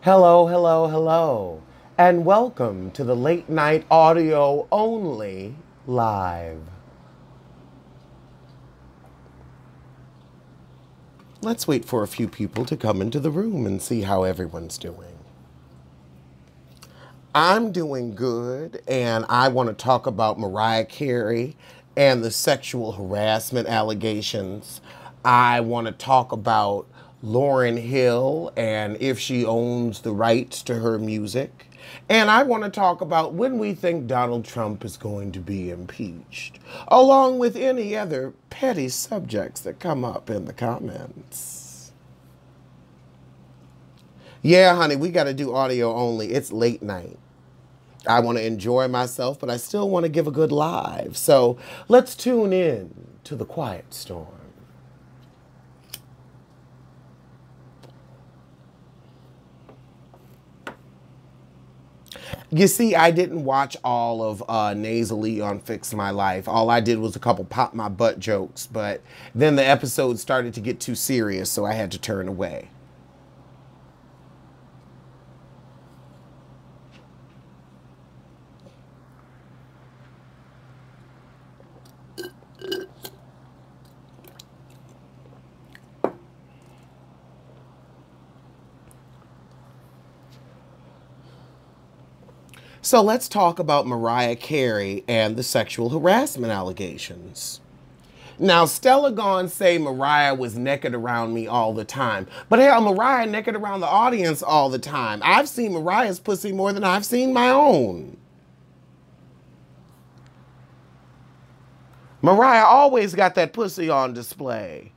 Hello, hello, hello, and welcome to the late night audio only live. Let's wait for a few people to come into the room and see how everyone's doing. I'm doing good, and I want to talk about Mariah Carey and the sexual harassment allegations. I want to talk about Lauryn Hill and if she owns the rights to her music. And I want to talk about when we think Donald Trump is going to be impeached, along with any other petty subjects that come up in the comments. Yeah, honey, we got to do audio only. It's late night. I want to enjoy myself, but I still want to give a good live. So let's tune in to the quiet storm. You see, I didn't watch all of Nasally on Fix My Life. All I did was a couple pop my butt jokes, but then the episode started to get too serious, so I had to turn away. So let's talk about Mariah Carey and the sexual harassment allegations. Now, Stella Gone say Mariah was naked around me all the time. But hell, Mariah naked around the audience all the time. I've seen Mariah's pussy more than I've seen my own. Mariah always got that pussy on display.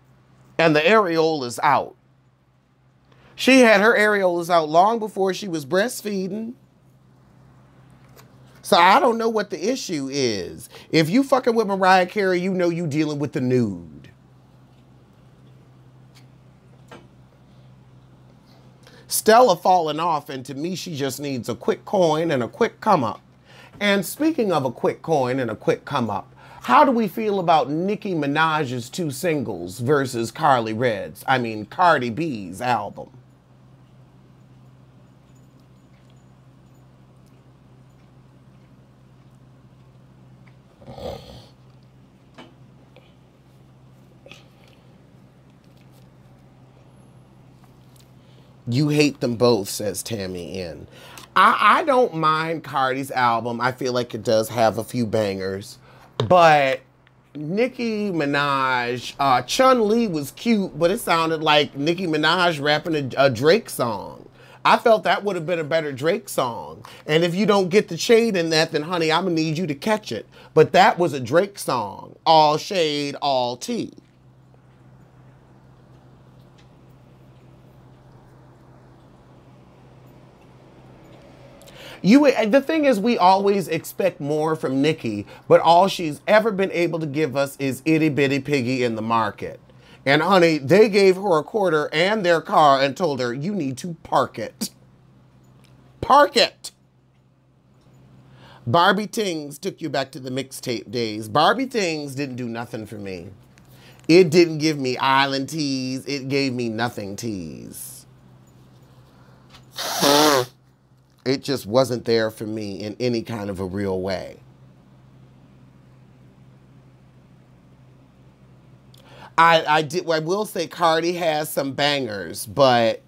And the areola's out. She had her areolas out long before she was breastfeeding. So I don't know what the issue is. If you fucking with Mariah Carey, you know you dealing with the nude. Stella falling off, and to me, she just needs a quick coin and a quick come up. And speaking of a quick coin and a quick come up, how do we feel about Nicki Minaj's two singles versus Cardi B's album? You hate them both, says Tammy N. I don't mind Cardi's album. I feel like it does have a few bangers. But Nicki Minaj, Chun-Li was cute, but it sounded like Nicki Minaj rapping a Drake song. I felt that would have been a better Drake song. And if you don't get the shade in that, then honey, I'm going to need you to catch it. But that was a Drake song. All shade, all tea. The thing is, we always expect more from Nicki, but all she's ever been able to give us is itty bitty piggy in the market. And honey, they gave her a quarter and their car and told her, you need to park it. Park it. Barbie Tings took you back to the mixtape days. Barbie Tings didn't do nothing for me. It didn't give me island teas. It gave me nothing teas. It just wasn't there for me in any kind of a real way. I will say Cardi has some bangers, but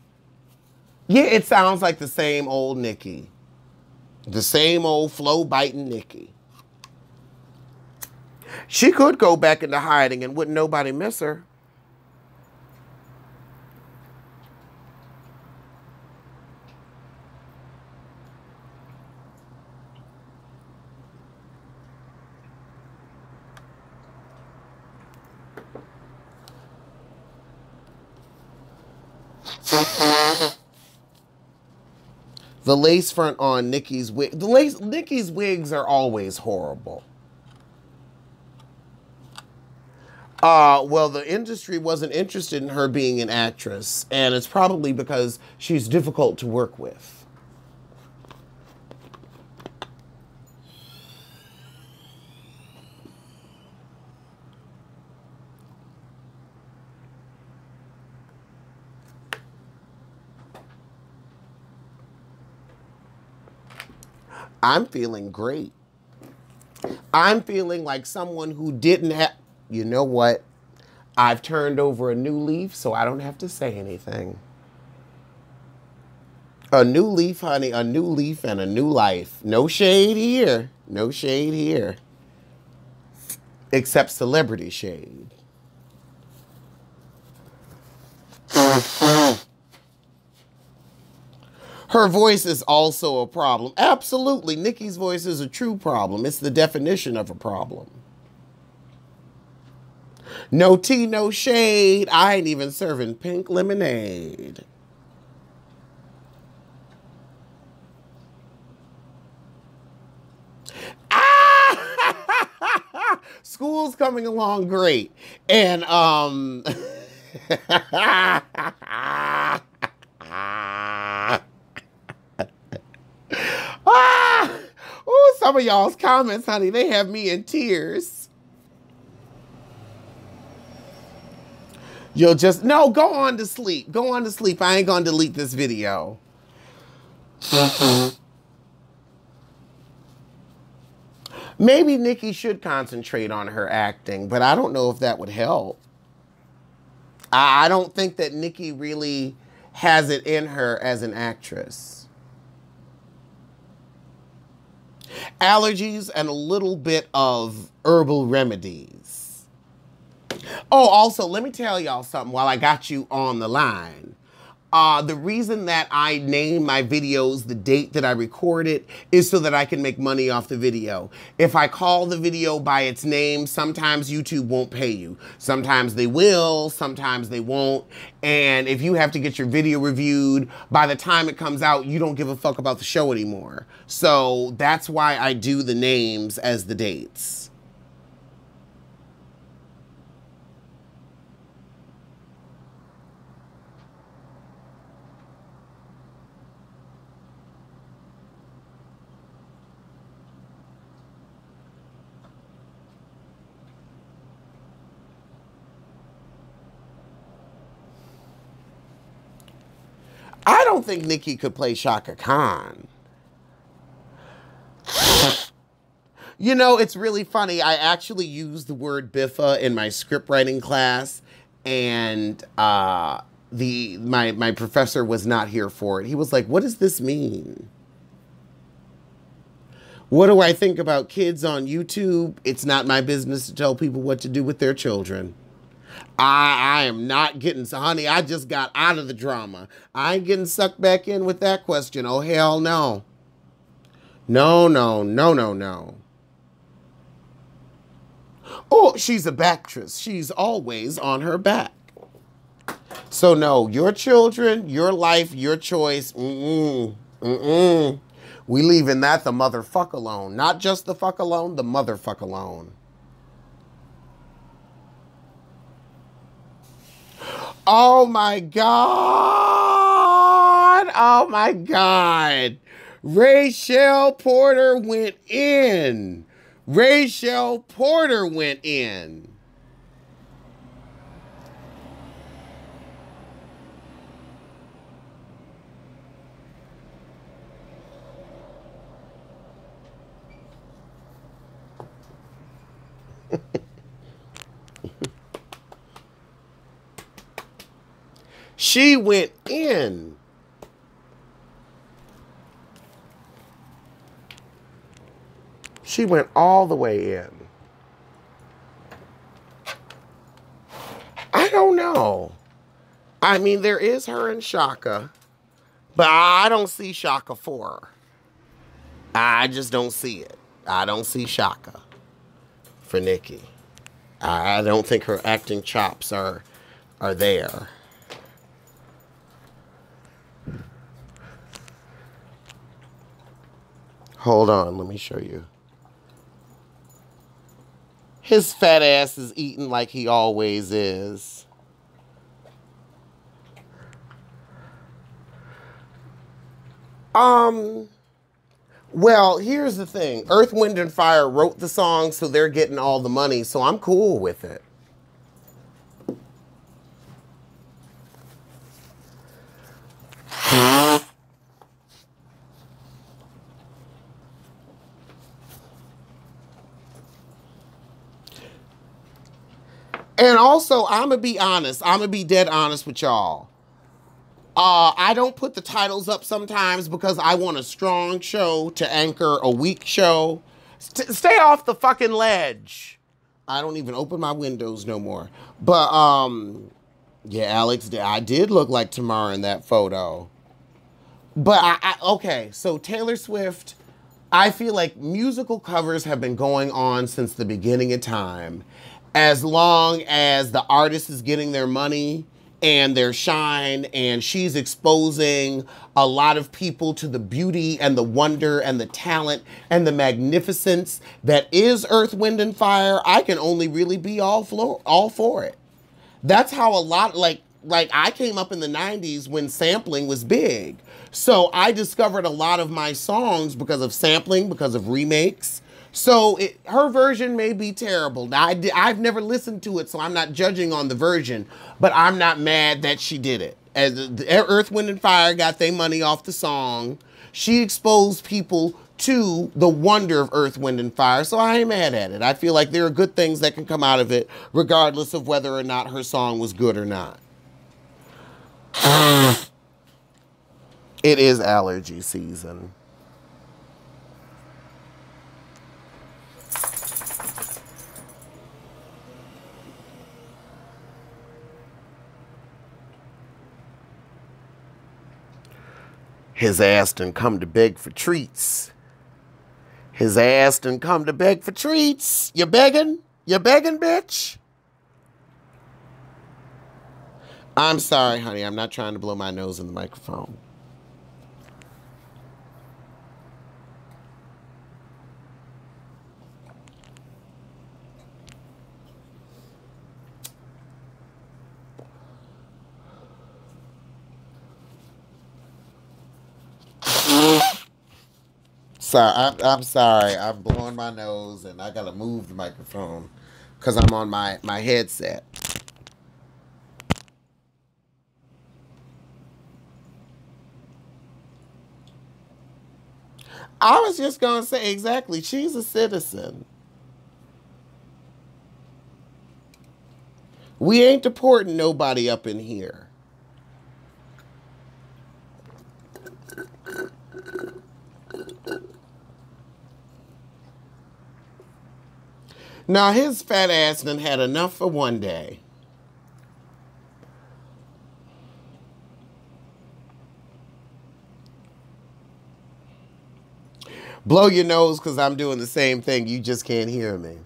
yeah, it sounds like the same old Nicki. The same old flow biting Nicki. She could go back into hiding and wouldn't nobody miss her. The lace front on Nicki's wig. Nicki's wigs are always horrible. Well, the industry wasn't interested in her being an actress, and it's probably because she's difficult to work with. I'm feeling great. I'm feeling like someone who didn't have, you know what? I've turned over a new leaf, so I don't have to say anything. A new leaf, honey, a new leaf and a new life. No shade here. No shade here. Except celebrity shade. Her voice is also a problem. Absolutely. Nicki's voice is a true problem. It's the definition of a problem. No tea, no shade. I ain't even serving pink lemonade. Ah! School's coming along great. And, oh, some of y'all's comments, honey, they have me in tears. You'll just, no, go on to sleep. Go on to sleep. I ain't gonna delete this video. Maybe Nicki should concentrate on her acting, but I don't know if that would help. I don't think that Nicki really has it in her as an actress. Allergies and a little bit of herbal remedies. Oh, also, let me tell y'all something while I got you on the line. The reason that I name my videos the date that I recorded is so that I can make money off the video. If I call the video by its name, sometimes YouTube won't pay you. Sometimes they will, sometimes they won't. And if you have to get your video reviewed, by the time it comes out, you don't give a fuck about the show anymore. So that's why I do the names as the dates. I don't think Nicki could play Chaka Khan. You know, it's really funny. I actually used the word Biffa in my script writing class, and my professor was not here for it. He was like, "What does this mean? What do I think about kids on YouTube? It's not my business to tell people what to do with their children." I am not getting, so honey, I just got out of the drama. I ain't getting sucked back in with that question. Oh, hell no. No, no, no, no, no. Oh, she's a backtress. She's always on her back. So no, your children, your life, your choice. We leaving that the motherfuck alone. Not just the fuck alone, the motherfuck alone. Oh my God. Oh my God. Rachel Porter went in. Rachel Porter went in. She went in. She went all the way in. I don't know. I mean, there is her and Chaka, but I don't see Chaka for her. I just don't see it. I don't see Chaka for Nicki. I don't think her acting chops are there. Hold on, let me show you. His fat ass is eating like he always is. Well, here's the thing. Earth, Wind, and Fire wrote the song, so they're getting all the money, so I'm cool with it. And also, I'm going to be honest. I'm going to be dead honest with y'all. I don't put the titles up sometimes because I want a strong show to anchor a weak show. Stay off the fucking ledge. I don't even open my windows no more. But, yeah, Alex, I did look like Tamara in that photo. But, okay, so Taylor Swift, I feel like musical covers have been going on since the beginning of time. As long as the artist is getting their money and their shine, and she's exposing a lot of people to the beauty and the wonder and the talent and the magnificence that is Earth, Wind, and Fire, I can only really be all for it. That's how a lot, like I came up in the 90s when sampling was big. So I discovered a lot of my songs because of sampling, because of remakes. So her version may be terrible. Now, I've never listened to it, so I'm not judging on the version, but I'm not mad that she did it. As Earth, Wind, and Fire got their money off the song, she exposed people to the wonder of Earth, Wind, and Fire, so I ain't mad at it. I feel like there are good things that can come out of it, regardless of whether or not her song was good or not. It is allergy season. His ass done come to beg for treats. His ass done come to beg for treats. You begging? You begging, bitch? I'm sorry, honey. I'm not trying to blow my nose in the microphone. I'm sorry. I'm blowing my nose and I gotta move the microphone because I'm on my headset. I was just gonna say exactly. She's a citizen. We ain't deporting nobody up in here. Now, his fat ass done had enough for one day. Blow your nose because I'm doing the same thing. You just can't hear me.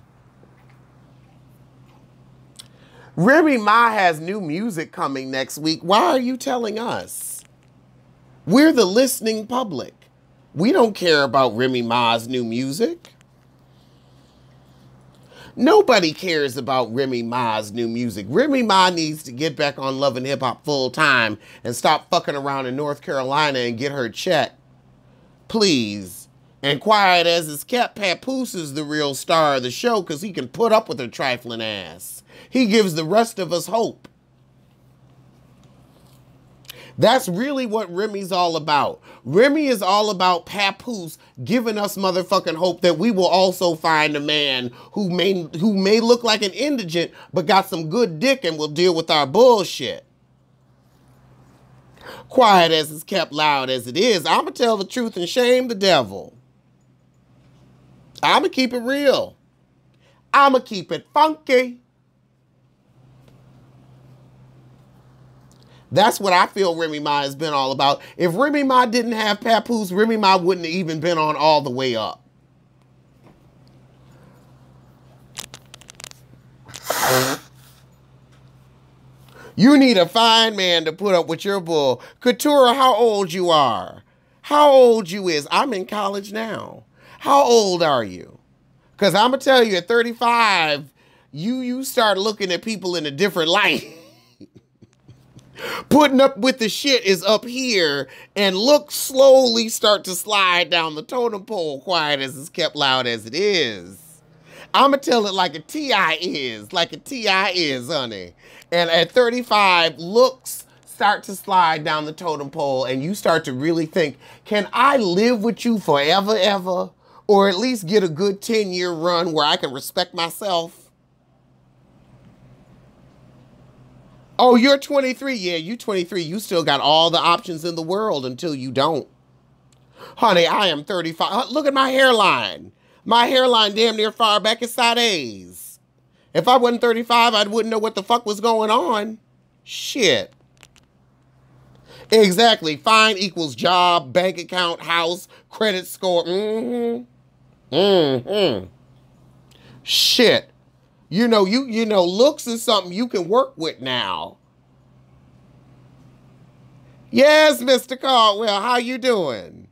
Remy Ma has new music coming next week. Why are you telling us? We're the listening public. We don't care about Remy Ma's new music. Nobody cares about Remy Ma's new music. Remy Ma needs to get back on Love and Hip Hop full time and stop fucking around in North Carolina and get her check. Please. And quiet as it's kept, Papoose is the real star of the show because he can put up with her trifling ass. He gives the rest of us hope. That's really what Remy's all about. Remy is all about Papoose giving us motherfucking hope that we will also find a man who may look like an indigent but got some good dick and will deal with our bullshit. Quiet as it's kept, loud as it is, I'ma tell the truth and shame the devil. I'ma keep it real. I'ma keep it funky. That's what I feel Remy Ma has been all about. If Remy Ma didn't have Papoose, Remy Ma wouldn't have even been on All the Way Up. You need a fine man to put up with your bull. Katura, how old you are? How old you is? I'm in college now. How old are you? Because I'm going to tell you, at 35, you start looking at people in a different light. Putting up with the shit is up here, and looks slowly start to slide down the totem pole, quiet as it's kept, loud as it is. I'ma tell it like a T.I. is, honey. And at 35, looks start to slide down the totem pole, and you start to really think, can I live with you forever, ever? Or at least get a good 10-year run where I can respect myself? Oh, you're 23. Yeah, you 23. You still got all the options in the world until you don't. Honey, I am 35. Look at my hairline. My hairline damn near far back as side A's. If I wasn't 35, I wouldn't know what the fuck was going on. Shit. Exactly. Fine equals job, bank account, house, credit score. Shit. You know, looks is something you can work with now. Yes, Mr. Caldwell, how you doing?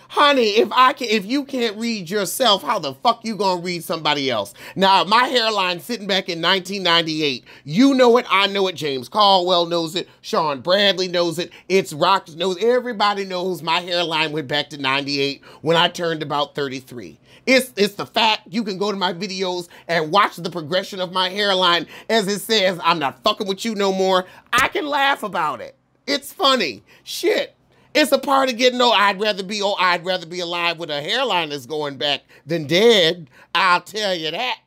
Honey, if you can't read yourself, how the fuck you gonna read somebody else? Now, my hairline sitting back in 1998. You know it, I know it, James Caldwell knows it, Sean Bradley knows it, It's Rock knows, everybody knows my hairline went back to 98 when I turned about 33. It's the fact. You can go to my videos and watch the progression of my hairline as it says, I'm not fucking with you no more. I can laugh about it. It's funny. Shit. It's a part of getting old. I'd rather be alive with a hairline that's going back than dead. I'll tell you that.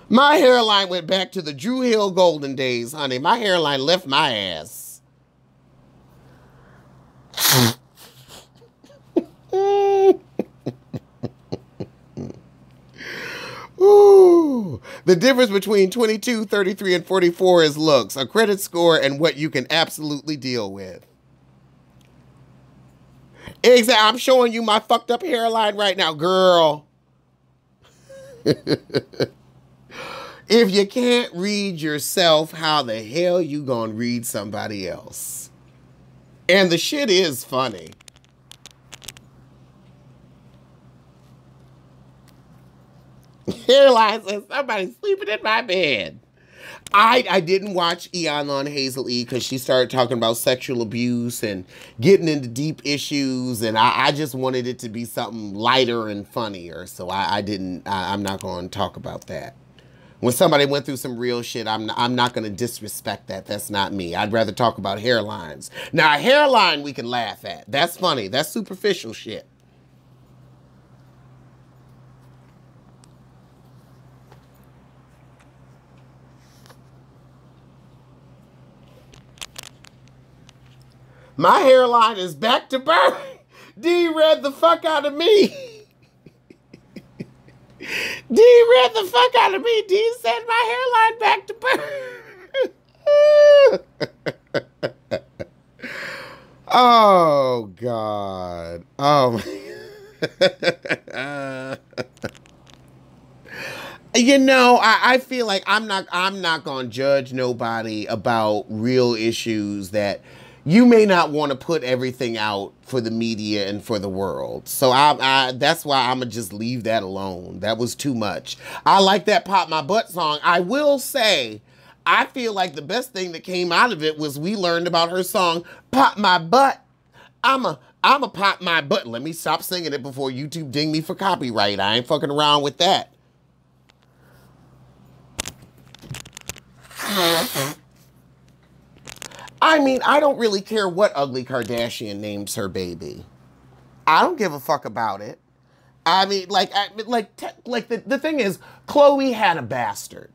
My hairline went back to the Drew Hill golden days, honey. My hairline left my ass. Ooh. The difference between 22, 33, and 44 is looks, a credit score, and what you can absolutely deal with. Exactly. I'm showing you my fucked up hairline right now, girl. If you can't read yourself, how the hell you gonna read somebody else? And the shit is funny. Hairline says somebody's sleeping in my bed. I didn't watch Eon on Hazel E because she started talking about sexual abuse and getting into deep issues, and I just wanted it to be something lighter and funnier. So I'm not going to talk about that. When somebody went through some real shit, I'm not going to disrespect that. That's not me. I'd rather talk about hairlines. Now, a hairline we can laugh at. That's funny. That's superficial shit. My hairline is back to birth. D read the fuck out of me. D read the fuck out of me. D said my hairline back to birth. Oh, God. Oh, you know, I feel like I'm not going to judge nobody about real issues that you may not want to put everything out for the media and for the world. So that's why I'm going to just leave that alone. That was too much. I like that Pop My Butt song. I will say, I feel like the best thing that came out of it was we learned about her song, Pop My Butt. I'm a pop my butt. Let me stop singing it before YouTube ding me for copyright. I ain't fucking around with that. I mean, I don't really care what ugly Kardashian names her baby. I don't give a fuck about it. I mean, the thing is, Khloe had a bastard.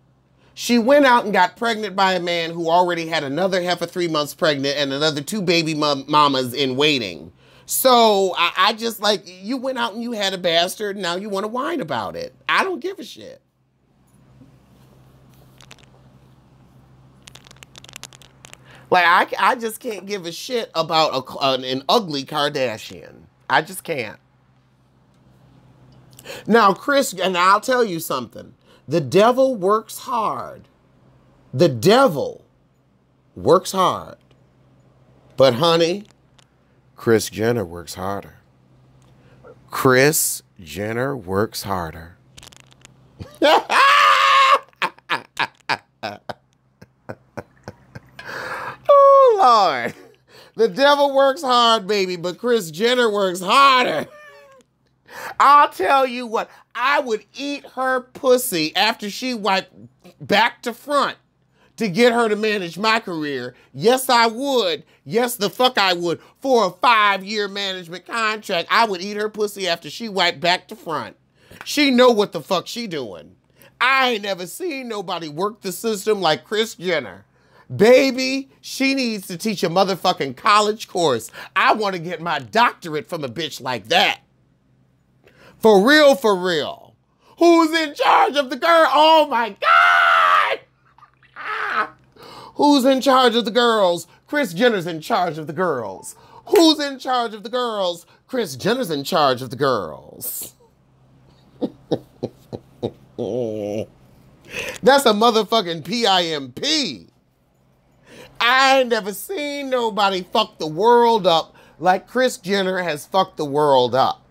She went out and got pregnant by a man who already had another heifer 3 months pregnant and another 2 baby mamas in waiting. So I just you went out and you had a bastard and now you want to whine about it. I don't give a shit. I just can't give a shit about an ugly Kardashian. I just can't. Now, Chris, and I'll tell you something. The devil works hard. The devil works hard. But, honey, Kris Jenner works harder. Kris Jenner works harder. Oh, Lord. The devil works hard, baby, but Kris Jenner works harder. I'll tell you what, I would eat her pussy after she wiped back to front to get her to manage my career. Yes, I would. Yes, the fuck I would. For a 5-year management contract, I would eat her pussy after she wiped back to front. She know what the fuck she doing. I ain't never seen nobody work the system like Kris Jenner. Baby, she needs to teach a motherfucking college course. I want to get my doctorate from a bitch like that. For real, for real. Who's in charge of the girl? Oh my God! Ah. Who's in charge of the girls? Kris Jenner's in charge of the girls. Who's in charge of the girls? Kris Jenner's in charge of the girls. That's a motherfucking PIMP. I ain't never seen nobody fuck the world up like Kris Jenner has fucked the world up.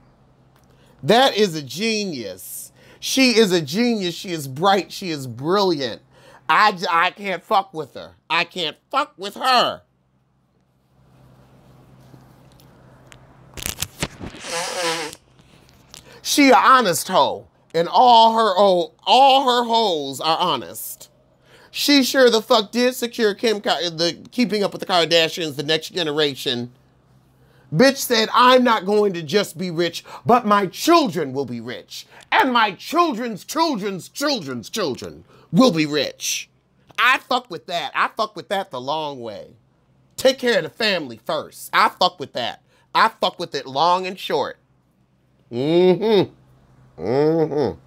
That is a genius. She is a genius. She is bright. She is brilliant. I can't fuck with her. I can't fuck with her. She a honest hoe. And all her hoes are honest. She sure the fuck did secure the Keeping Up with the Kardashians, the next generation. Bitch said, I'm not going to just be rich, but my children will be rich. And my children's children's children's children will be rich. I fuck with that. I fuck with that the long way. Take care of the family first. I fuck with that. I fuck with it long and short. Mm-hmm. Mm-hmm.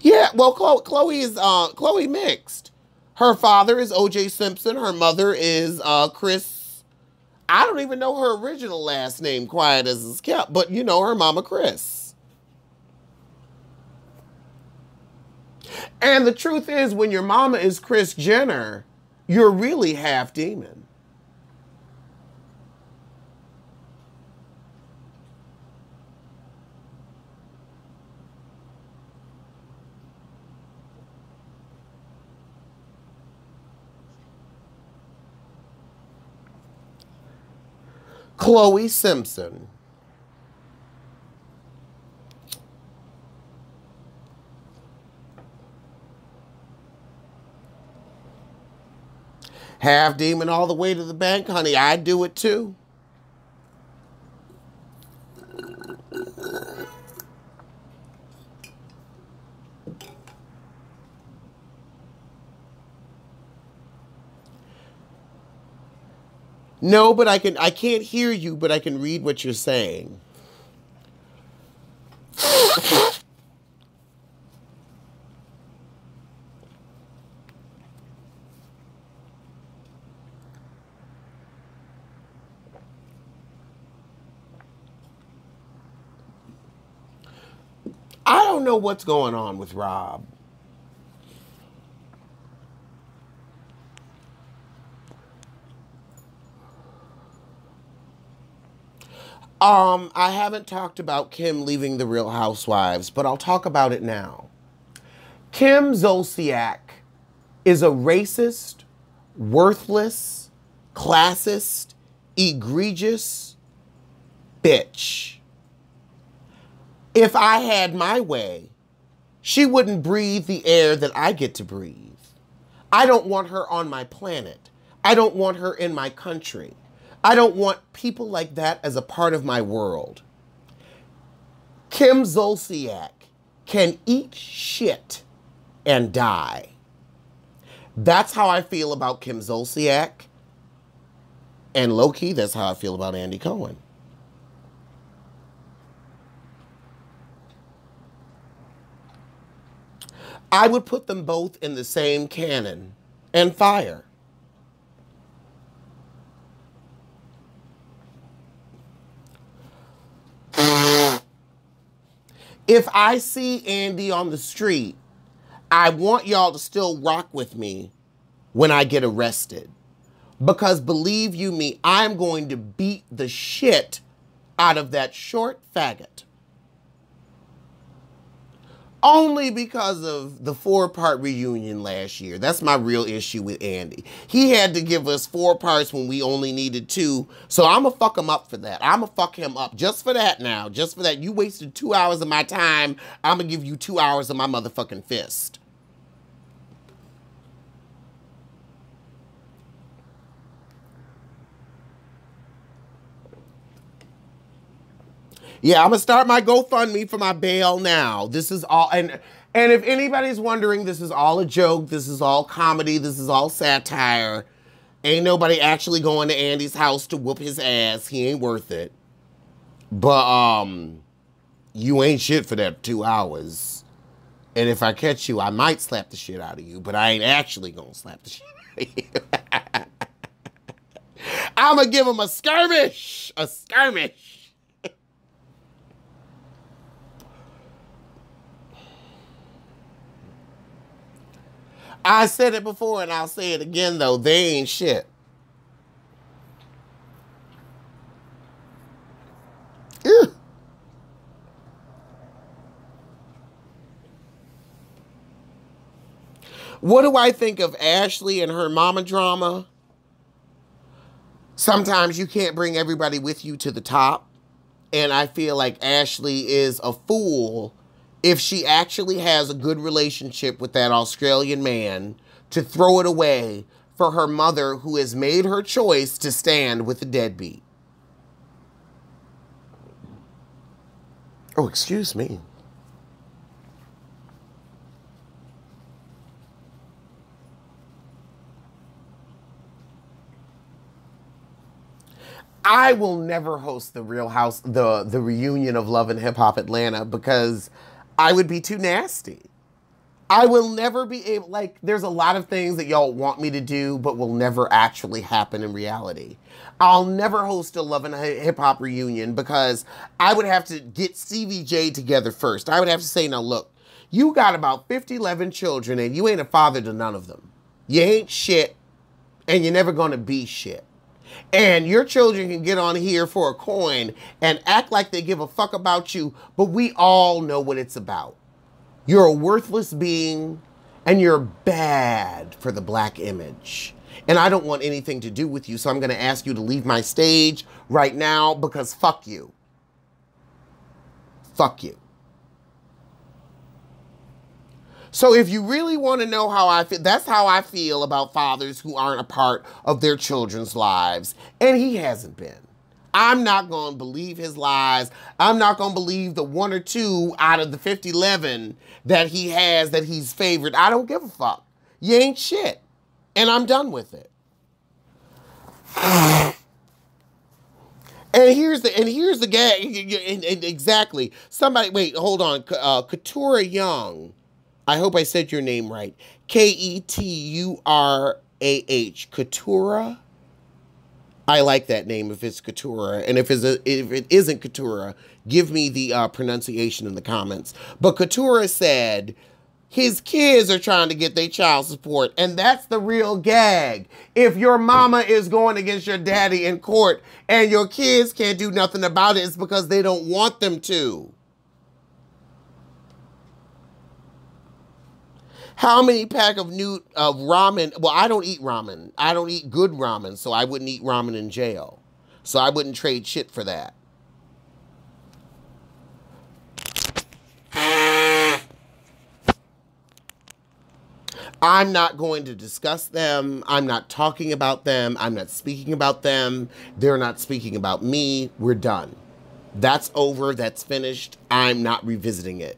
Yeah, well, Chloe mixed. Her father is O.J. Simpson. Her mother is Kris. I don't even know her original last name, quiet as it's kept, but you know her mama Kris. And the truth is, when your mama is Kris Jenner, you're really half demon. Chloe Simpson. Half demon all the way to the bank, honey. I do it too. No, but I can't hear you, but I can read what you're saying. I don't know what's going on with Rob. I haven't talked about Kim leaving the Real Housewives, but I'll talk about it now. Kim Zolciak is a racist, worthless, classist, egregious bitch. If I had my way, she wouldn't breathe the air that I get to breathe. I don't want her on my planet. I don't want her in my country. I don't want people like that as a part of my world. Kim Zolciak can eat shit and die. That's how I feel about Kim Zolciak. And low-key, that's how I feel about Andy Cohen. I would put them both in the same cannon and fire. If I see Andy on the street, I want y'all to still rock with me when I get arrested. Because believe you me, I'm going to beat the shit out of that short faggot. Only because of the 4-part reunion last year. That's my real issue with Andy. He had to give us 4 parts when we only needed 2. So I'm going to fuck him up for that. I'm going to fuck him up just for that now. Just for that. You wasted 2 hours of my time. I'm going to give you 2 hours of my motherfucking fist. Yeah, I'm going to start my GoFundMe for my bail now. This is all, and And if anybody's wondering, this is all a joke. This is all comedy. This is all satire. Ain't nobody actually going to Andy's house to whoop his ass. He ain't worth it. But you ain't shit for that 2 hours. And if I catch you, I might slap the shit out of you, but I ain't actually gonna slap the shit out of you. I'm gonna give him a skirmish. A skirmish. I said it before and I'll say it again though. They ain't shit. Ew. What do I think of Ashley and her mama drama? Sometimes you can't bring everybody with you to the top. And I feel like Ashley is a fool if she actually has a good relationship with that Australian man to throw it away for her mother who has made her choice to stand with the deadbeat. Oh, excuse me. I will never host the Real House, the reunion of Love and Hip Hop Atlanta because I would be too nasty. I will never be able, like, there's a lot of things that y'all want me to do, but will never actually happen in reality. I'll never host a Love and Hip Hop reunion because I would have to get Stevie J together first. I would have to say, now look, you got about 11 children and you ain't a father to none of them. You ain't shit and you're never gonna be shit. And your children can get on here for a coin and act like they give a fuck about you, but we all know what it's about. You're a worthless being, and you're bad for the black image. And I don't want anything to do with you, so I'm going to ask you to leave my stage right now because fuck you. Fuck you. So if you really want to know how I feel, that's how I feel about fathers who aren't a part of their children's lives. And he hasn't been. I'm not going to believe his lies. I'm not going to believe the 1 or 2 out of the 11 that he has that he's favored. I don't give a fuck. You ain't shit. And I'm done with it. And here's the gag. Exactly. Somebody, wait, hold on. Keturah Young. I hope I said your name right. Keturah. Keturah? I like that name if it's Keturah. And if it isn't Keturah, give me the pronunciation in the comments. But Keturah said his kids are trying to get their child support. And that's the real gag. If your mama is going against your daddy in court and your kids can't do nothing about it, it's because they don't want them to. How many pack of ramen? Well, I don't eat ramen. I don't eat good ramen, so I wouldn't eat ramen in jail. So I wouldn't trade shit for that. I'm not going to discuss them. I'm not talking about them. I'm not speaking about them. They're not speaking about me. We're done. That's over. That's finished. I'm not revisiting it.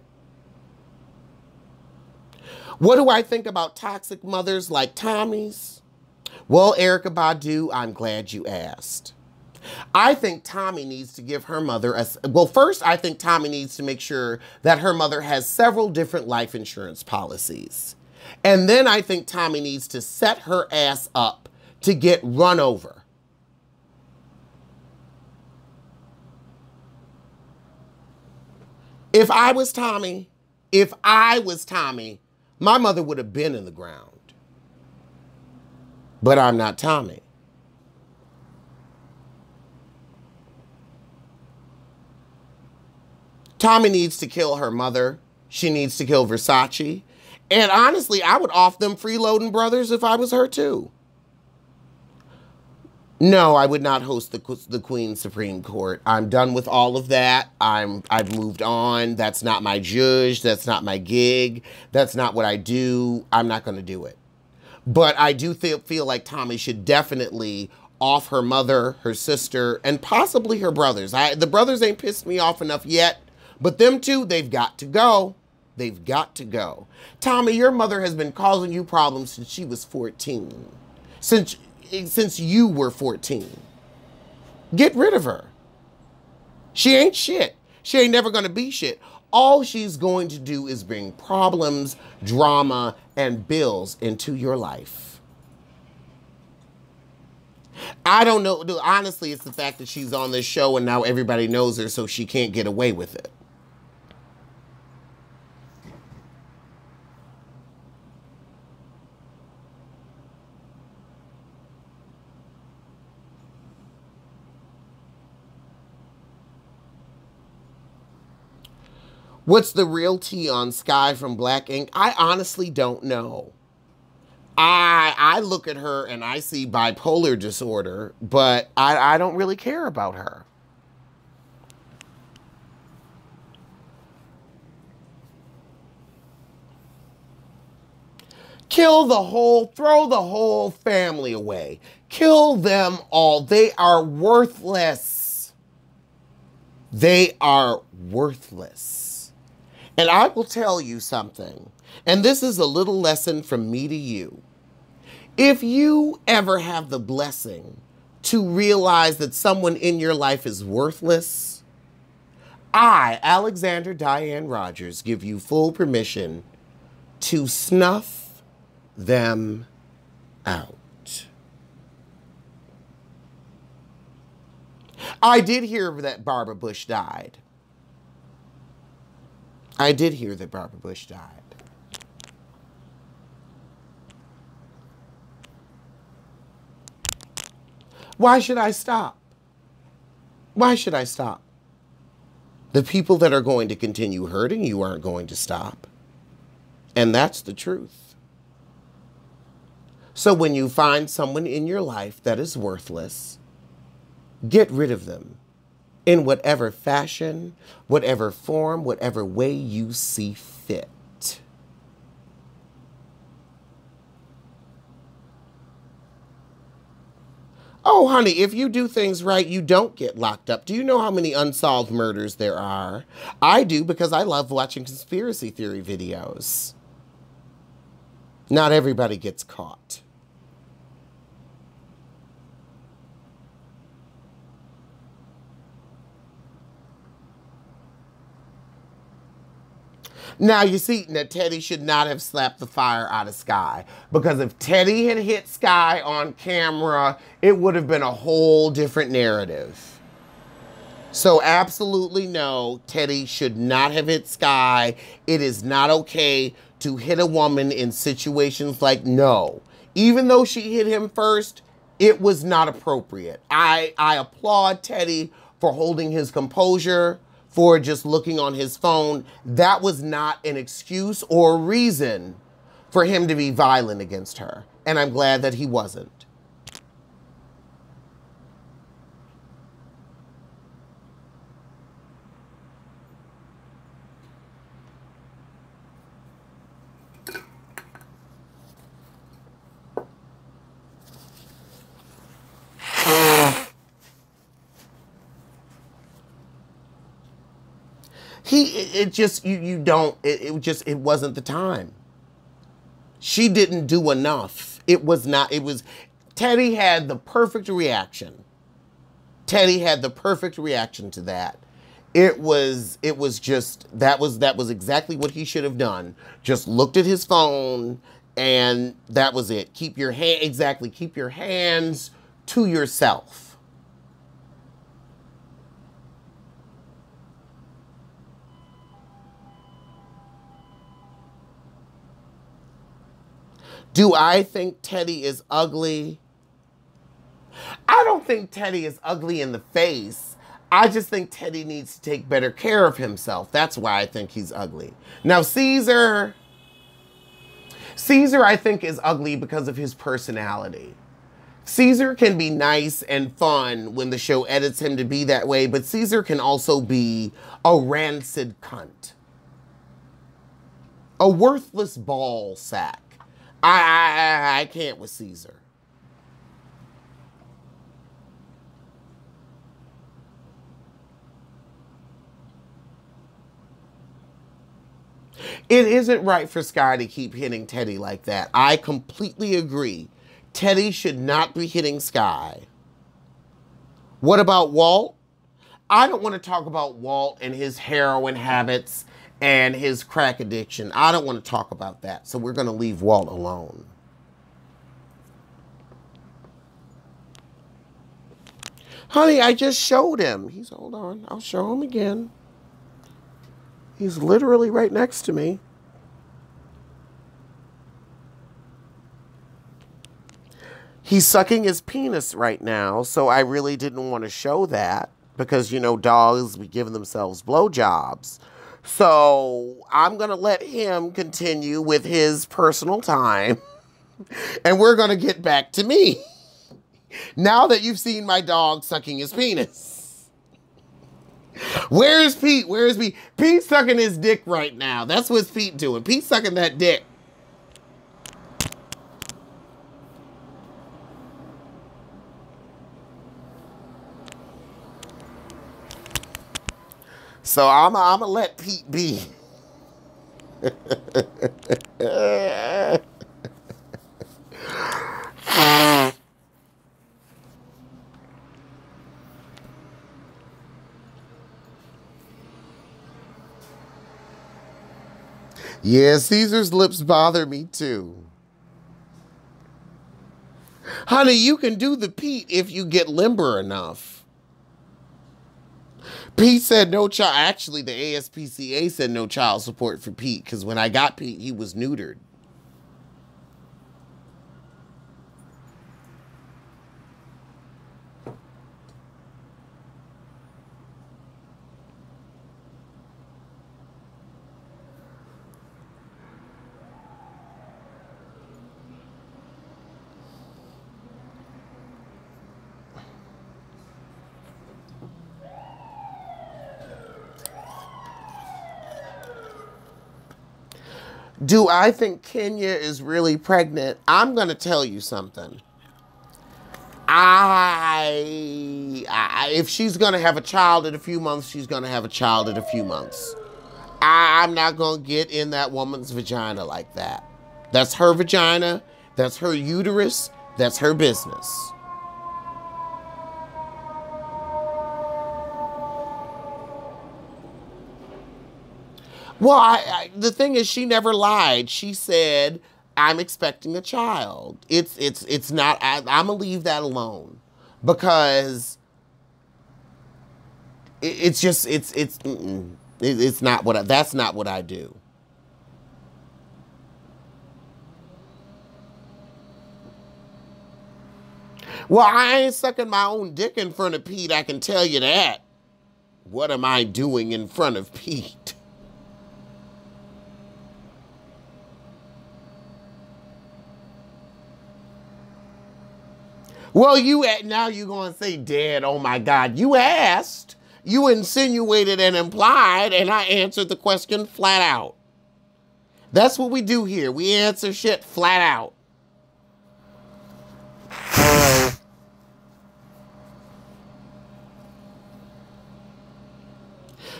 What do I think about toxic mothers like Tommy's? Well, Erykah Badu, I'm glad you asked. I think Tommy needs to give her mother well, first, I think Tommy needs to make sure that her mother has several different life insurance policies. And then I think Tommy needs to set her ass up to get run over. If I was Tommy, my mother would have been in the ground. But I'm not Tommy. Tommy needs to kill her mother. She needs to kill Versace. And honestly, I would off them freeloading brothers if I was her too. No, I would not host the Queen's Supreme Court. I'm done with all of that. I've moved on. That's not my zhuzh. That's not my gig. That's not what I do. I'm not going to do it. But I do feel like Tommy should definitely off her mother, her sister, and possibly her brothers. The brothers ain't pissed me off enough yet, but them two, they've got to go. They've got to go. Tommy, your mother has been causing you problems since she was 14. Since you were 14. Get rid of her. She ain't shit. She ain't never gonna be shit. All she's going to do is bring problems, drama, and bills into your life. I don't know. Honestly, it's the fact that she's on this show and now everybody knows her, so she can't get away with it. What's the real tea on Sky from Black Ink? I honestly don't know. I look at her and I see bipolar disorder, but I don't really care about her. Throw the whole family away. Kill them all. They are worthless. They are worthless. And I will tell you something, and this is a little lesson from me to you. If you ever have the blessing to realize that someone in your life is worthless, I, Alexander Diane Rogers, give you full permission to snuff them out. I did hear that Barbara Bush died. I did hear that Barbara Bush died. Why should I stop? Why should I stop? The people that are going to continue hurting you aren't going to stop. And that's the truth. So when you find someone in your life that is worthless, get rid of them. In whatever fashion, whatever form, whatever way you see fit. Oh, honey, if you do things right, you don't get locked up. Do you know how many unsolved murders there are? I do, because I love watching conspiracy theory videos. Not everybody gets caught. Now, you see, that Teddy should not have slapped the fire out of Sky. Because if Teddy had hit Sky on camera, it would have been a whole different narrative. So absolutely no, Teddy should not have hit Sky. It is not okay to hit a woman in situations like no. Even though she hit him first, it was not appropriate. I applaud Teddy for holding his composure, for just looking on his phone. That was not an excuse or reason for him to be violent against her. And I'm glad that he wasn't. It wasn't the time. She didn't do enough. Teddy had the perfect reaction. Teddy had the perfect reaction to that. That was exactly what he should have done. Just looked at his phone and that was it. Keep your hands to yourself. Do I think Teddy is ugly? I don't think Teddy is ugly in the face. I just think Teddy needs to take better care of himself. That's why I think he's ugly. Now, Caesar, I think, is ugly because of his personality. Caesar can be nice and fun when the show edits him to be that way, but Caesar can also be a rancid cunt. A worthless ball sack. I can't with Caesar. It isn't right for Sky to keep hitting Teddy like that. I completely agree. Teddy should not be hitting Sky. What about Walt? I don't want to talk about Walt and his heroin habits and his crack addiction. I don't want to talk about that. So we're going to leave Walt alone. Honey, I just showed him. Hold on. I'll show him again. He's literally right next to me. He's sucking his penis right now, so I really didn't want to show that because, you know, dogs be giving themselves blowjobs. So I'm going to let him continue with his personal time, and we're going to get back to me. Now that you've seen my dog sucking his penis. Where's Pete? Where's Pete? Pete's sucking his dick right now. That's what's Pete doing. Pete's sucking that dick. So I'm going to let Pete be. Yeah, Caesar's lips bother me too. Honey, you can do the Pete if you get limber enough. Pete said no child. Actually, the ASPCA said no child support for Pete because when I got Pete, he was neutered. Do I think Kenya is really pregnant? I'm going to tell you something. If she's going to have a child in a few months, she's going to have a child in a few months. I'm not going to get in that woman's vagina like that. That's her vagina. That's her uterus. That's her business. Well, the thing is, she never lied. She said, "I'm expecting a child." It's not. I'm gonna leave that alone because it's just it's not what that's not what I do. Well, I ain't sucking my own dick in front of Pete. I can tell you that. What am I doing in front of Pete? Well, now you're going to say, Dad, oh my God. You asked, you insinuated and implied, and I answered the question flat out. That's what we do here. We answer shit flat out.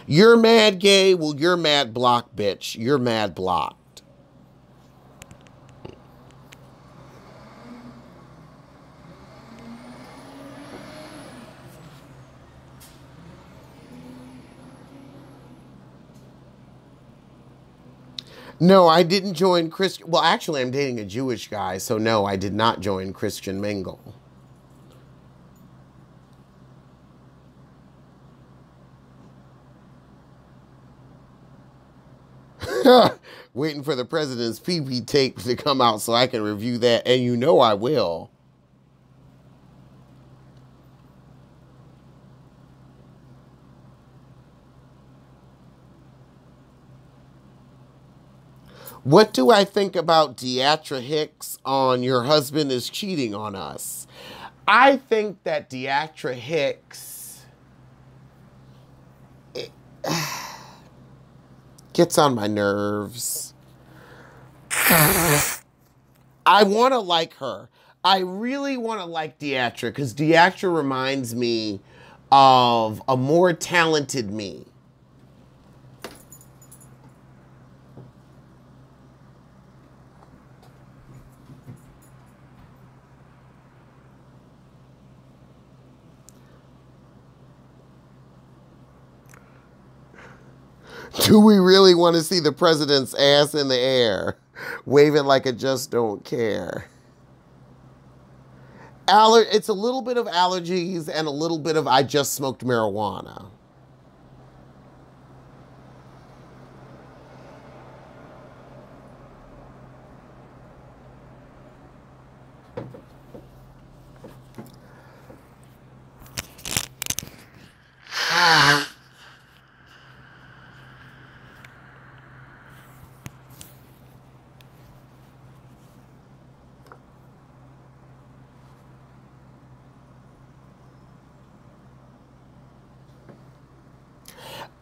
You're mad gay? Well, you're mad block, bitch. You're mad blocked. No, I didn't join Christian. Well, actually, I'm dating a Jewish guy, so no, I did not join Christian Mingle. Waiting for the president's pee-pee tape to come out so I can review that, and you know I will. What do I think about Deatra Hicks on Your Husband is Cheating on Us? I think that Deatra Hicks gets on my nerves. I want to like her. I really want to like Deatra because Deatra reminds me of a more talented me. Do we really want to see the president's ass in the air, waving like a just don't care? It's a little bit of allergies and a little bit of I just smoked marijuana.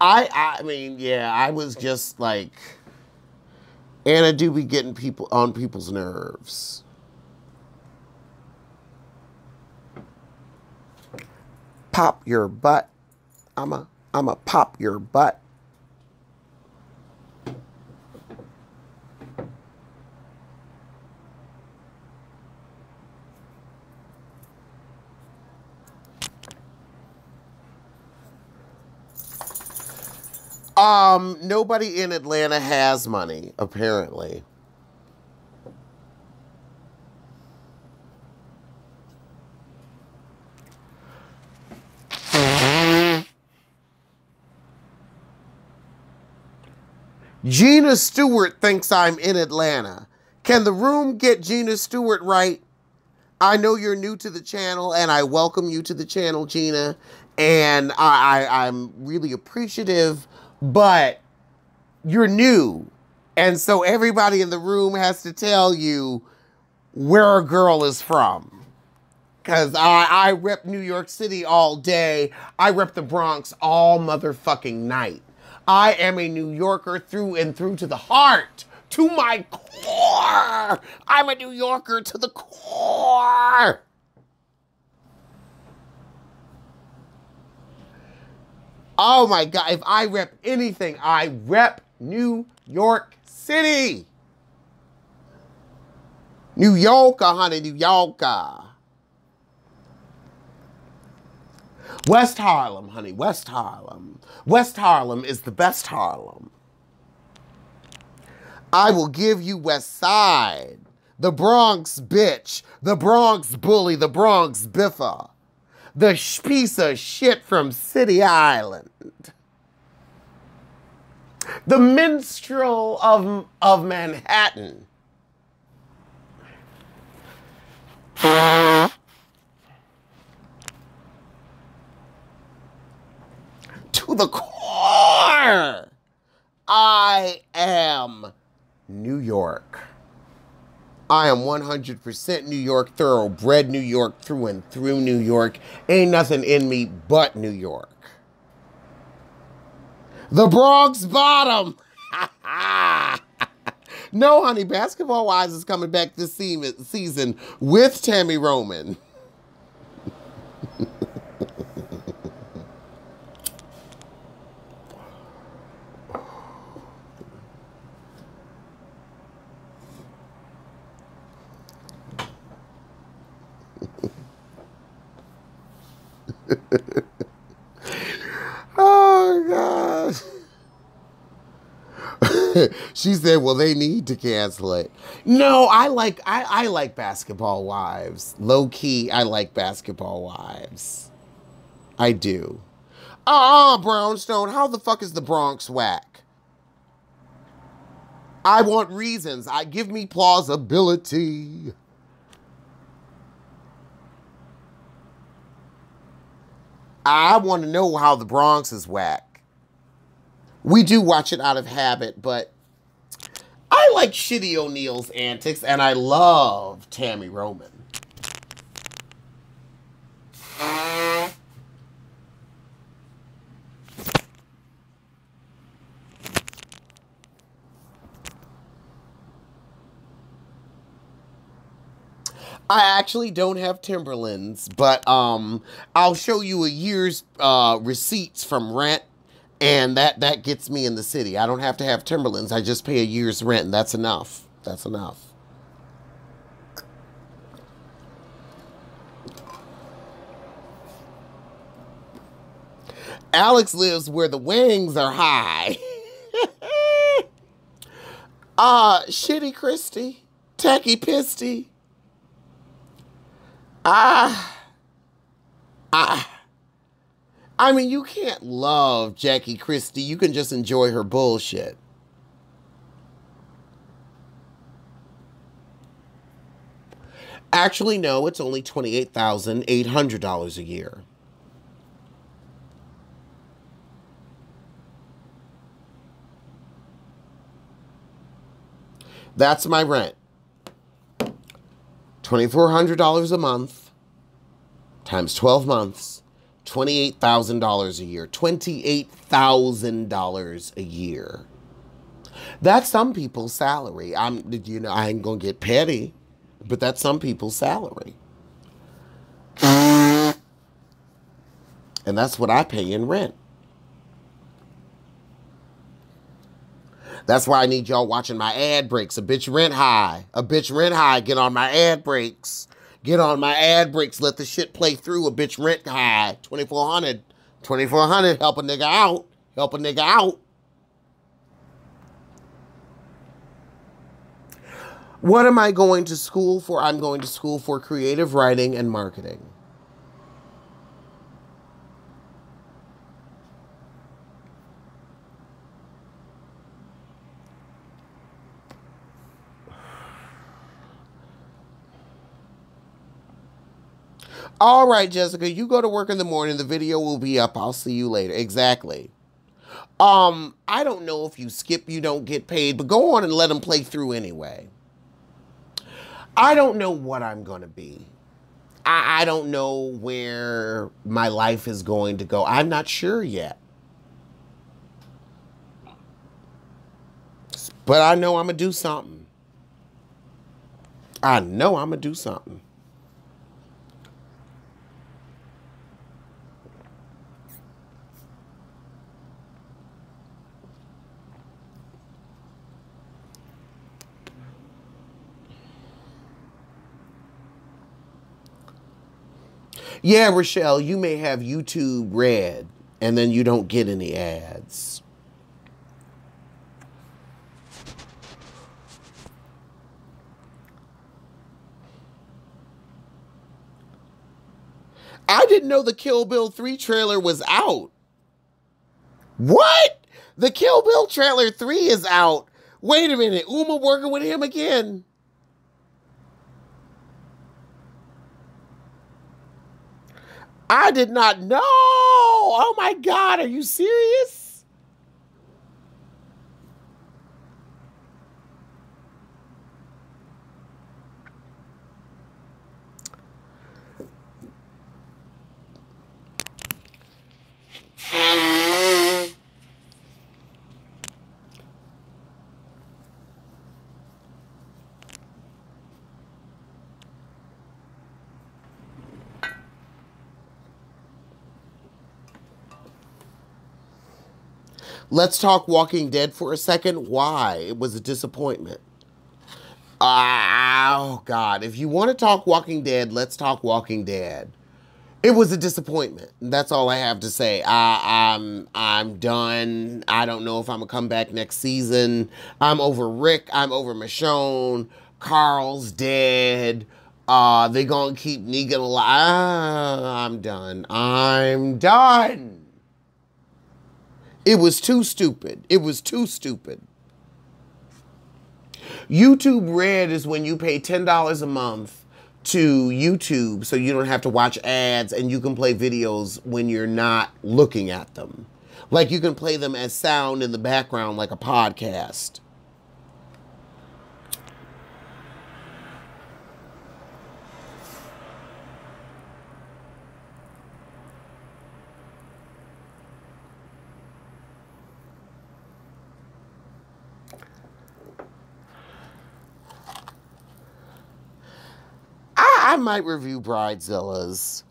I mean, yeah, I was just like, Anna do be getting people on people's nerves. Pop your butt. I'ma pop your butt. Nobody in Atlanta has money, apparently. Gina Stewart thinks I'm in Atlanta. Can the room get Gina Stewart right? I know you're new to the channel, and I welcome you to the channel, Gina. And I'm really appreciative, but you're new. And so everybody in the room has to tell you where a girl is from. Because I rep New York City all day. I rep the Bronx all motherfucking night. I am a New Yorker through and through to the heart, to my core. I'm a New Yorker to the core. Oh my God, if I rep anything, I rep New York City. New Yorker, honey, New Yorker. West Harlem, honey, West Harlem. West Harlem is the best Harlem. I will give you West Side, the Bronx bitch, the Bronx bully, the Bronx biffer, the piece of shit from City Island, the minstrel of Manhattan. To the core, I am New York. I am 100% New York, thoroughbred New York, through and through New York. Ain't nothing in me but New York. The Bronx Bottom. No, honey, Basketball Wives is coming back this season with Tami Roman. Oh, God. She said, well, they need to cancel it. No, I like Basketball Wives. Low key, I like Basketball Wives. I do. Brownstone, how the fuck is the Bronx whack? I want reasons. Give me plausibility. I want to know how the Bronx is whack. We do watch it out of habit, but I like Shitty O'Neill's antics, and I love Tami Roman. I actually don't have Timberlands, but I'll show you a year's receipts from rent, and that gets me in the city. I don't have to have Timberlands. I just pay a year's rent, and that's enough. That's enough. Alex lives where the wings are high. Shitty Christie, Tacky Pisty. Ah, I mean, you can't love Jackie Christie. You can just enjoy her bullshit. Actually, no, it's only $28,800 a year. That's my rent. $2,400 a month times 12 months, $28,000 a year. $28,000 a year. That's some people's salary. I ain't gonna get petty, but that's some people's salary. And that's what I pay in rent. That's why I need y'all watching my ad breaks. A bitch rent high. A bitch rent high. Get on my ad breaks. Get on my ad breaks. Let the shit play through. A bitch rent high. 2,400. 2,400. Help a nigga out. Help a nigga out. What am I going to school for? I'm going to school for creative writing and marketing. All right, Jessica, you go to work in the morning. The video will be up. I'll see you later. Exactly. I don't know if you skip, you don't get paid, but go on and let them play through anyway. I don't know what I'm going to be. I don't know where my life is going to go. I'm not sure yet. But I know I'm going to do something. I know I'm going to do something. Yeah, Rochelle, you may have YouTube Red, and then you don't get any ads. I didn't know the Kill Bill 3 trailer was out. What? The Kill Bill trailer 3 is out. Wait a minute, Uma working with him again? I did not know. Oh my God, are you serious? Let's talk Walking Dead for a second. Why? It was a disappointment. Oh, God. If you want to talk Walking Dead, let's talk Walking Dead. It was a disappointment. That's all I have to say. I'm done. I don't know if I'm going to come back next season. I'm over Rick. I'm over Michonne. Carl's dead. They going to keep Negan alive. I'm done. I'm done. It was too stupid. It was too stupid. YouTube Red is when you pay $10 a month to YouTube so you don't have to watch ads and you can play videos when you're not looking at them. Like you can play them as sound in the background like a podcast. I might review Bridezillas.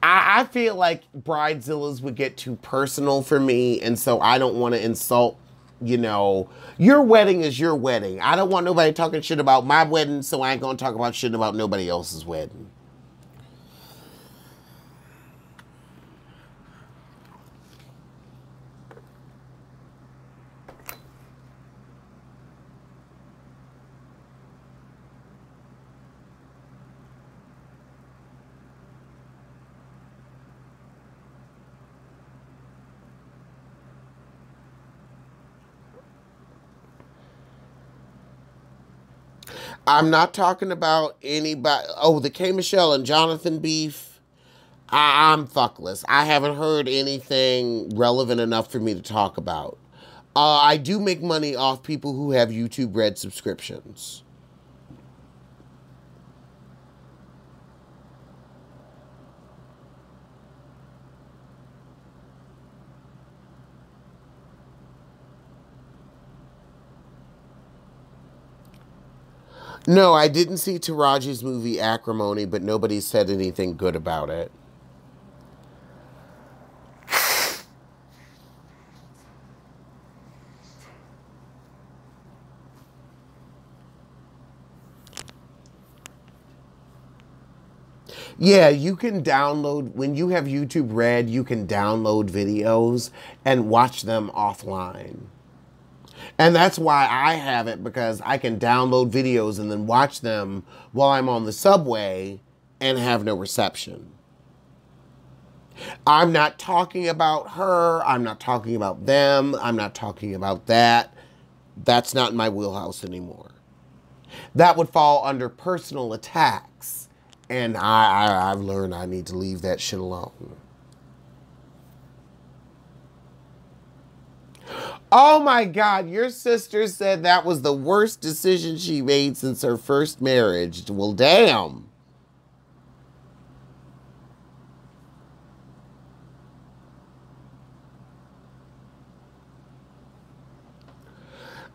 I feel like Bridezillas would get too personal for me, and so I don't want to insult, you know, your wedding is your wedding. I don't want nobody talking shit about my wedding, so I ain't going to talk about shit about nobody else's wedding. I'm not talking about anybody. Oh, the K. Michelle and Jonathan beef. I'm fuckless. I haven't heard anything relevant enough for me to talk about. I do make money off people who have YouTube Red subscriptions. No, I didn't see Taraji's movie Acrimony, but nobody said anything good about it. Yeah, you can download, when you have YouTube Red, you can download videos and watch them offline. And that's why I have it, because I can download videos and then watch them while I'm on the subway and have no reception. I'm not talking about her. I'm not talking about them. I'm not talking about that. That's not my wheelhouse anymore. That would fall under personal attacks. And I've learned I need to leave that shit alone. Oh my God, your sister said that was the worst decision she made since her first marriage. Well, damn.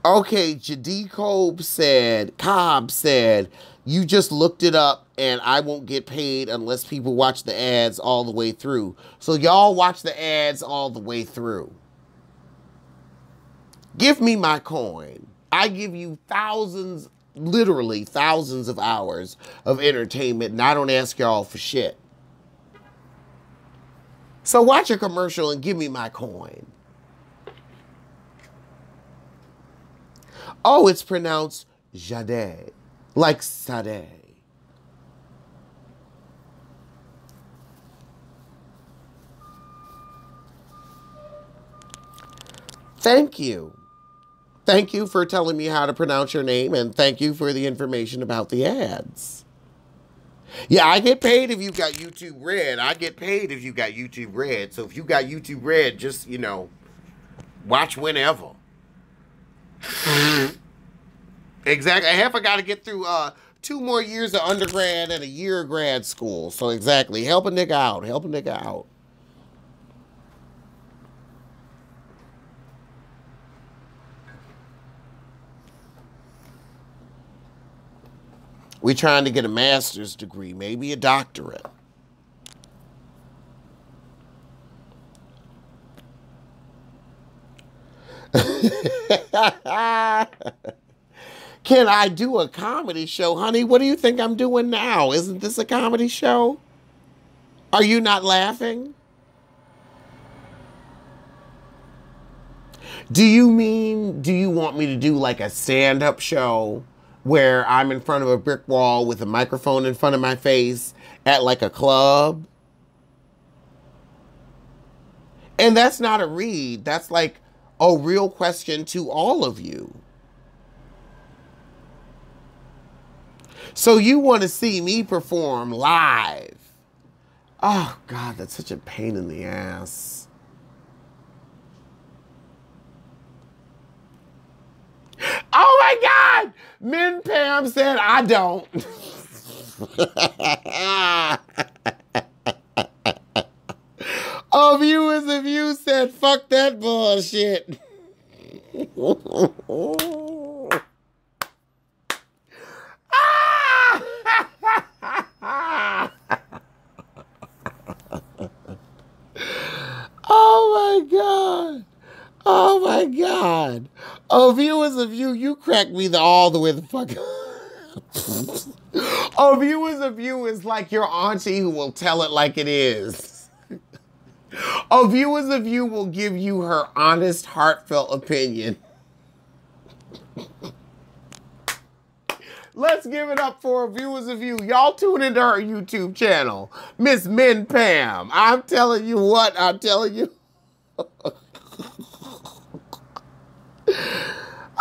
Okay, Cobb said, you just looked it up and I won't get paid unless people watch the ads all the way through. So y'all watch the ads all the way through. Give me my coin. I give you thousands, literally thousands of hours of entertainment, and I don't ask y'all for shit. So watch a commercial and give me my coin. Oh, it's pronounced Jade, like Sade. Thank you. Thank you for telling me how to pronounce your name, and thank you for the information about the ads. Yeah, I get paid if you got YouTube Red. I get paid if you got YouTube Red. So if you got YouTube Red, just, you know, watch whenever. Exactly. Half I got to get through 2 more years of undergrad and a year of grad school. So exactly. Help a nigga out. Help a nigga out. We're trying to get a master's degree, maybe a doctorate. Can I do a comedy show? Honey, what do you think I'm doing now? Isn't this a comedy show? Are you not laughing? Do you want me to do like a stand-up show where I'm in front of a brick wall with a microphone in front of my face at like a club? And that's not a read. That's like a real question to all of you. So you want to see me perform live. Oh, God, that's such a pain in the ass. Oh, my God. Min Pam said, I don't. Viewers of you said, fuck that bullshit. Oh my God. Oh my God. Oh, viewers of you crack me all the way the fuck up. Oh, viewers of you is like your auntie who will tell it like it is. Oh, viewers of you will give you her honest, heartfelt opinion. Let's give it up for viewers of you. Y'all tune into her YouTube channel, Miss Min Pam. I'm telling you what, I'm telling you.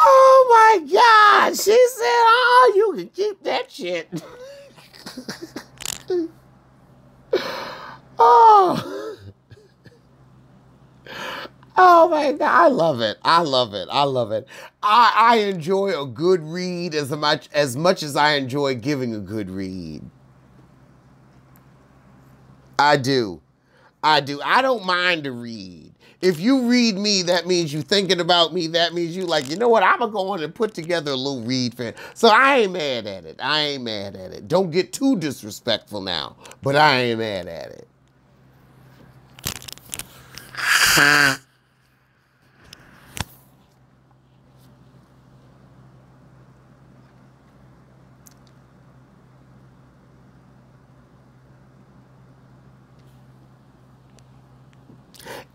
Oh my God. She said, oh, you can keep that shit. Oh. Oh my God. I love it. I love it. I love it. I enjoy a good read as much as I enjoy giving a good read. I do. I do. I don't mind to read. If you read me, that means you thinking about me. That means you like, you know what? I'm going to go on and put together a little read for it. So I ain't mad at it. I ain't mad at it. Don't get too disrespectful now, but I ain't mad at it.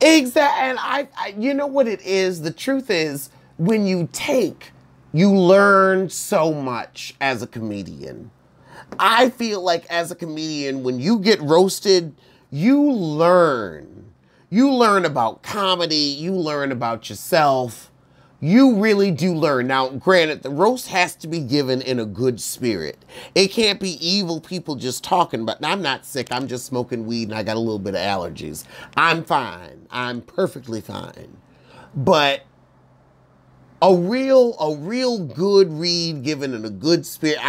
Exactly. And you know what it is? The truth is, when you take, you learn so much as a comedian. I feel like as a comedian, when you get roasted, you learn. You learn about comedy. You learn about yourself. You really do learn. Now, granted, the roast has to be given in a good spirit. It can't be evil people just talking, but I'm not sick. I'm just smoking weed and I got a little bit of allergies. I'm fine. I'm perfectly fine. But a real good read given in a good spirit,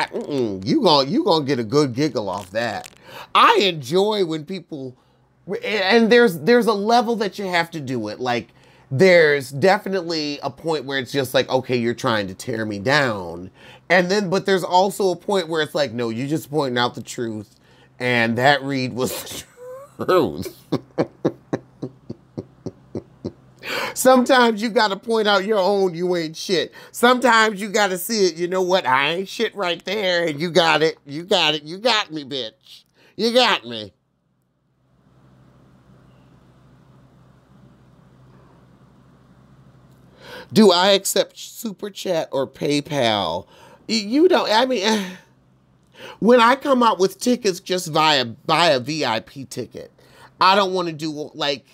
you gonna get a good giggle off that. I enjoy when people, and there's a level that you have to do it. Like, there's definitely a point where it's just like, okay, you're trying to tear me down. And then, but there's also a point where it's like, no, you just pointing out the truth. And that read was the truth. Sometimes you got to point out your own, you ain't shit. Sometimes you got to see it. You know what? I ain't shit right there. And you got it. You got it. You got me, bitch. You got me. Do I accept Super Chat or PayPal? You don't, I mean, when I come out with tickets just buy a VIP ticket. I don't want to do, like,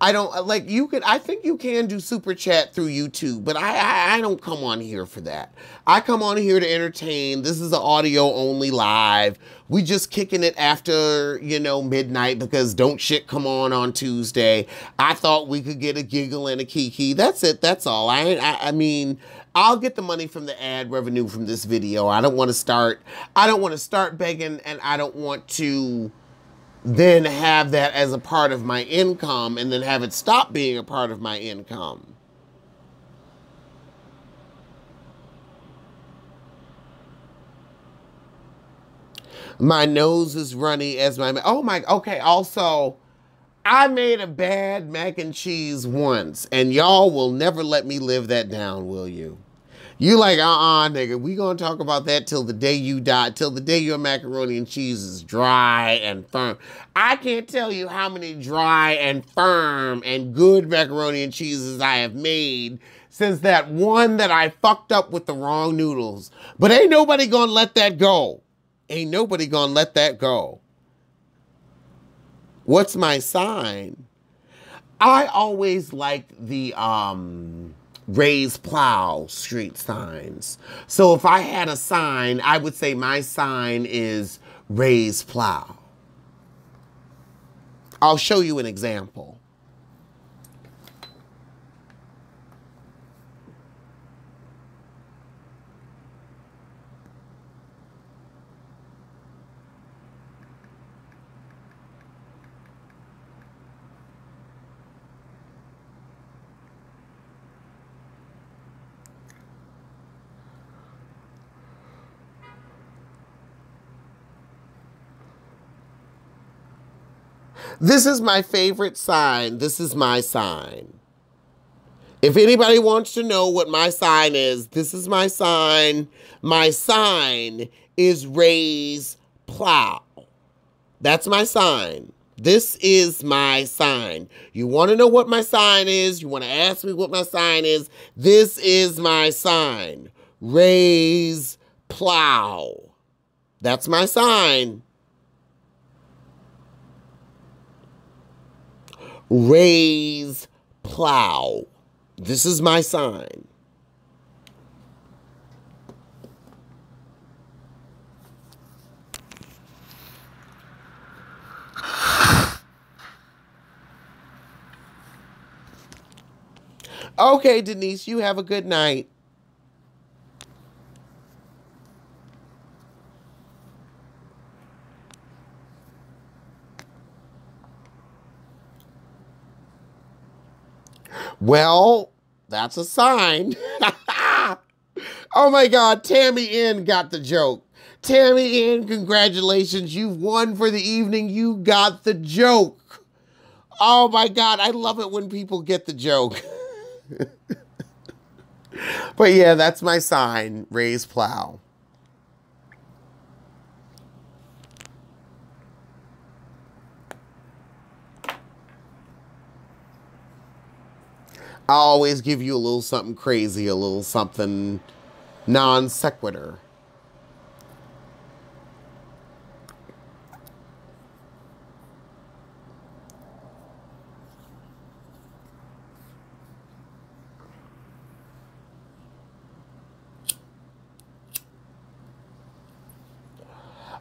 I don't, like, you could, I think you can do Super Chat through YouTube, but I don't come on here for that. I come on here to entertain. This is an audio only live. We just kicking it after, you know, midnight because Don't Shit come on Tuesday. I thought we could get a giggle and a kiki. That's it. That's all. I mean, I'll get the money from the ad revenue from this video. I don't want to start begging, and I don't want to then have that as a part of my income and then have it stop being a part of my income. My nose is runny as my, oh my, okay, also, I made a bad mac and cheese once, and y'all will never let me live that down, will you? You like, nigga, we gonna talk about that till the day you die, till the day your macaroni and cheese is dry and firm. I can't tell you how many dry and firm and good macaroni and cheeses I have made since that one that I fucked up with the wrong noodles. But ain't nobody gonna let that go. Ain't nobody gonna let that go. What's my sign? I always like the, raised plow street signs. So if I had a sign, I would say my sign is raised plow. I'll show you an example. This is my favorite sign. This is my sign. If anybody wants to know what my sign is, this is my sign. My sign is raise plow. That's my sign. This is my sign. You want to know what my sign is? You want to ask me what my sign is? This is my sign. Raise plow. That's my sign. Raise plow. This is my sign. Okay, Denise, you have a good night. Well, that's a sign. Oh my God, Tammy N got the joke. Tammy N, congratulations. You've won for the evening. You got the joke. Oh my God, I love it when people get the joke. But yeah, that's my sign, raise plow. I always give you a little something crazy, a little something non sequitur.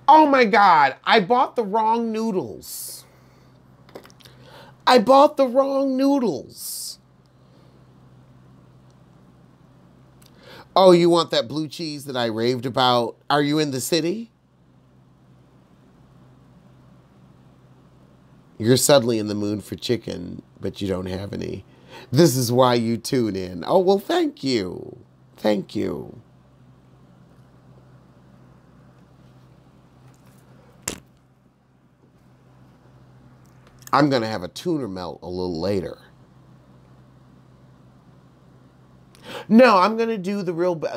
Oh my God, I bought the wrong noodles. I bought the wrong noodles. Oh, you want that blue cheese that I raved about? Are you in the city? You're suddenly in the mood for chicken, but you don't have any. This is why you tune in. Oh, well, thank you. Thank you. I'm going to have a tuna melt a little later. No, I'm going to do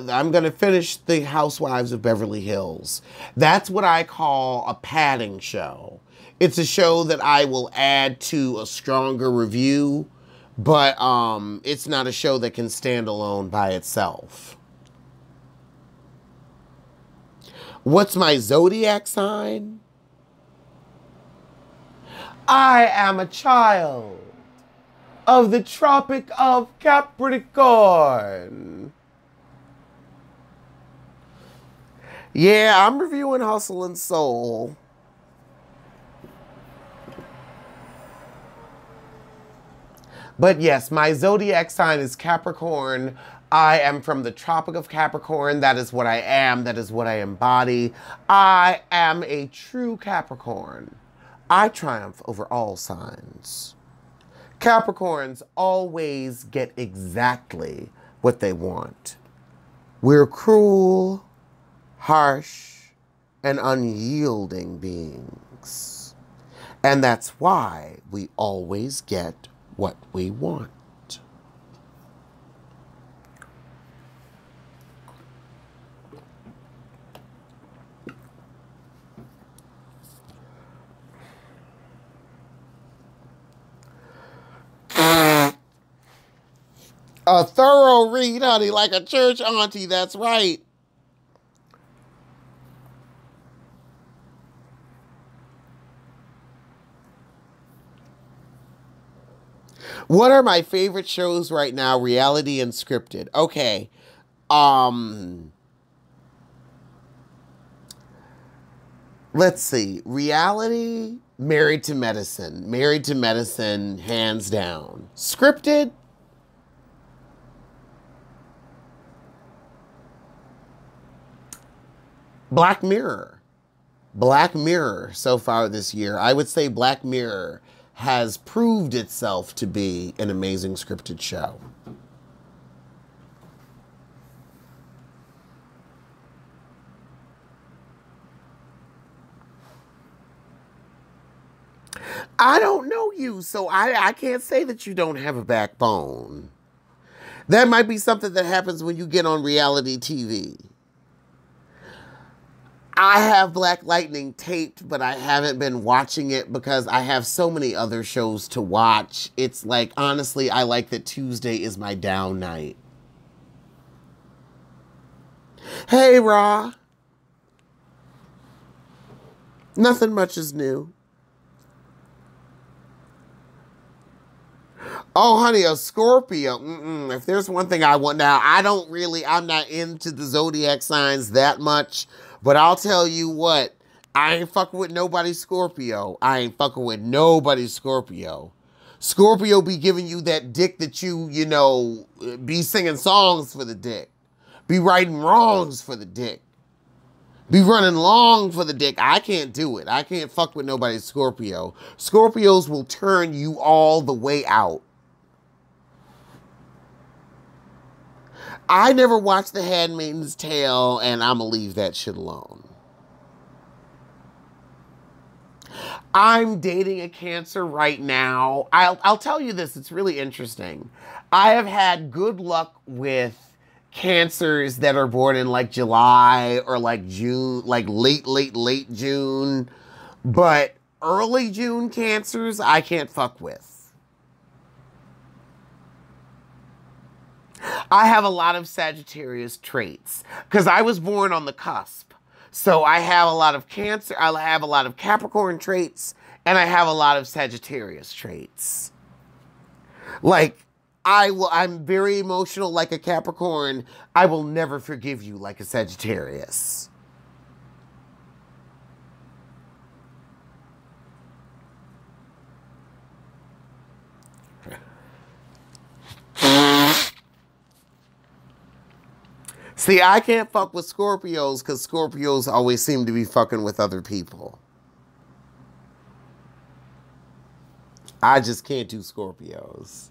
I'm going to finish the Housewives of Beverly Hills. That's what I call a padding show. It's a show that I will add to a stronger review, but it's not a show that can stand alone by itself. What's my zodiac sign? I am a child of the Tropic of Capricorn. Yeah, I'm reviewing Hustle and Soul. But yes, my zodiac sign is Capricorn. I am from the Tropic of Capricorn. That is what I am. That is what I embody. I am a true Capricorn. I triumph over all signs. Capricorns always get exactly what they want. We're cruel, harsh, and unyielding beings. And that's why we always get what we want. A thorough read, honey, like a church auntie, that's right. What are my favorite shows right now, reality and scripted? Okay. Let's see. Reality, Married to Medicine. Married to Medicine, hands down. Scripted, Black Mirror. Black Mirror so far this year. I would say Black Mirror has proved itself to be an amazing scripted show. I don't know you, so I can't say that you don't have a backbone. That might be something that happens when you get on reality TV. I have Black Lightning taped, but I haven't been watching it because I have so many other shows to watch. It's like, honestly, I like that Tuesday is my down night. Hey, Ra. Nothing much is new. Oh, honey, a Scorpio. If there's one thing I want now, I'm not into the zodiac signs that much. But I'll tell you what, I ain't fucking with nobody Scorpio. I ain't fucking with nobody Scorpio. Scorpio be giving you that dick that you know, be singing songs for the dick. Be righting wrongs for the dick. Be running long for the dick. I can't do it. I can't fuck with nobody Scorpio. Scorpios will turn you all the way out. I never watched The Handmaid's Tale, and I'm going to leave that shit alone. I'm dating a Cancer right now. I'll tell you this, it's really interesting. I have had good luck with Cancers that are born in like July or like June, like late June. But early June Cancers, I can't fuck with. I have a lot of Sagittarius traits because I was born on the cusp. So I have a lot of Cancer, I have a lot of Capricorn traits, and I have a lot of Sagittarius traits. Like, I'm very emotional like a Capricorn. I will never forgive you like a Sagittarius. See, I can't fuck with Scorpios because Scorpios always seem to be fucking with other people. I just can't do Scorpios.